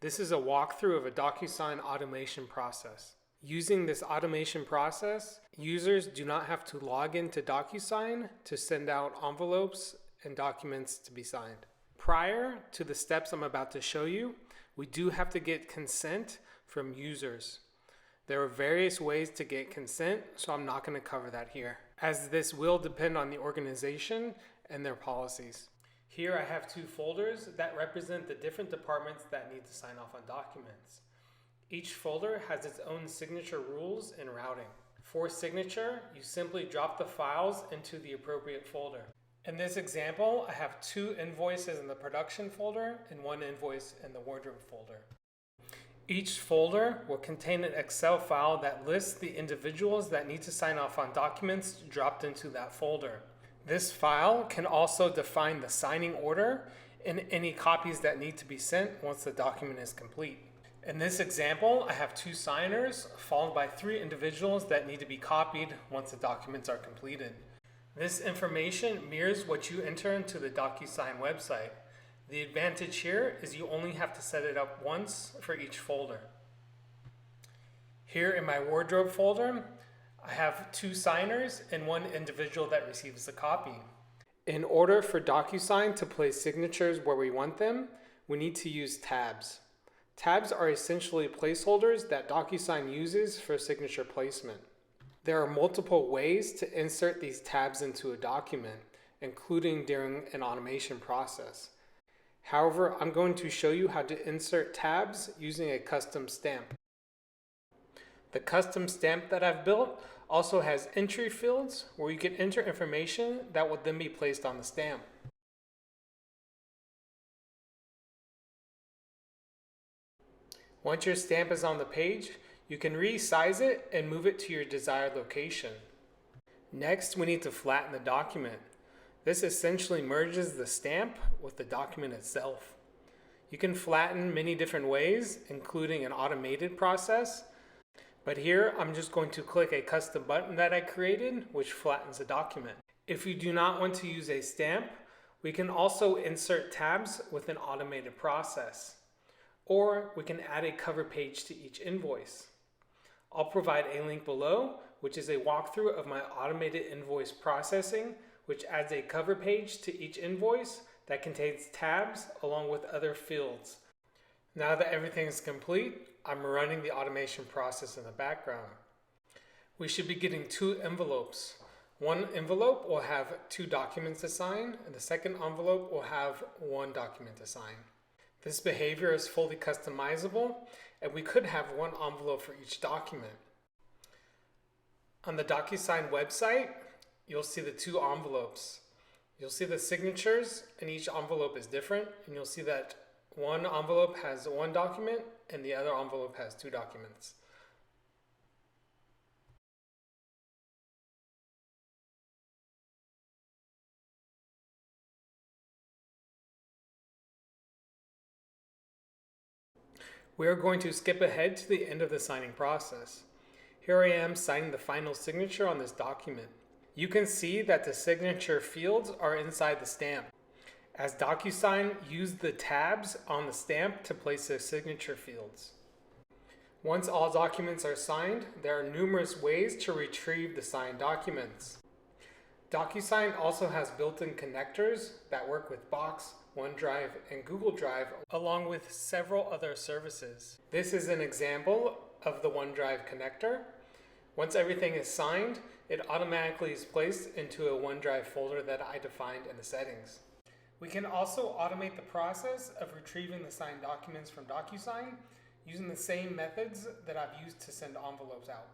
This is a walkthrough of a DocuSign automation process. Using this automation process, users do not have to log into DocuSign to send out envelopes and documents to be signed. Prior to the steps I'm about to show you, we do have to get consent from users. There are various ways to get consent, so I'm not going to cover that here, as this will depend on the organization and their policies. Here I have two folders that represent the different departments that need to sign off on documents. Each folder has its own signature rules and routing. For signature, you simply drop the files into the appropriate folder. In this example, I have two invoices in the production folder and one invoice in the wardrobe folder. Each folder will contain an Excel file that lists the individuals that need to sign off on documents dropped into that folder. This file can also define the signing order and any copies that need to be sent once the document is complete. In this example, I have two signers followed by three individuals that need to be copied once the documents are completed. This information mirrors what you enter into the DocuSign website. The advantage here is you only have to set it up once for each folder. Here in my wardrobe folder, I have two signers and one individual that receives a copy. In order for DocuSign to place signatures where we want them, we need to use tabs. Tabs are essentially placeholders that DocuSign uses for signature placement. There are multiple ways to insert these tabs into a document, including during an automation process. However, I'm going to show you how to insert tabs using a custom stamp. The custom stamp that I've built also has entry fields where you can enter information that will then be placed on the stamp. Once your stamp is on the page, you can resize it and move it to your desired location. Next, we need to flatten the document. This essentially merges the stamp with the document itself. You can flatten many different ways, including an automated process. But here, I'm just going to click a custom button that I created, which flattens the document. If you do not want to use a stamp, we can also insert tabs with an automated process. Or we can add a cover page to each invoice. I'll provide a link below, which is a walkthrough of my automated invoice processing, which adds a cover page to each invoice that contains tabs along with other fields. Now that everything is complete, I'm running the automation process in the background. We should be getting two envelopes. One envelope will have two documents to sign, and the second envelope will have one document to sign. This behavior is fully customizable, and we could have one envelope for each document. On the DocuSign website, you'll see the two envelopes. You'll see the signatures, and each envelope is different, and you'll see that one envelope has one document and the other envelope has two documents. We are going to skip ahead to the end of the signing process. Here I am signing the final signature on this document. You can see that the signature fields are inside the stamp, as DocuSign used the tabs on the stamp to place their signature fields. Once all documents are signed, there are numerous ways to retrieve the signed documents. DocuSign also has built-in connectors that work with Box, OneDrive, and Google Drive, along with several other services. This is an example of the OneDrive connector. Once everything is signed, it automatically is placed into a OneDrive folder that I defined in the settings. We can also automate the process of retrieving the signed documents from DocuSign using the same methods that I've used to send envelopes out.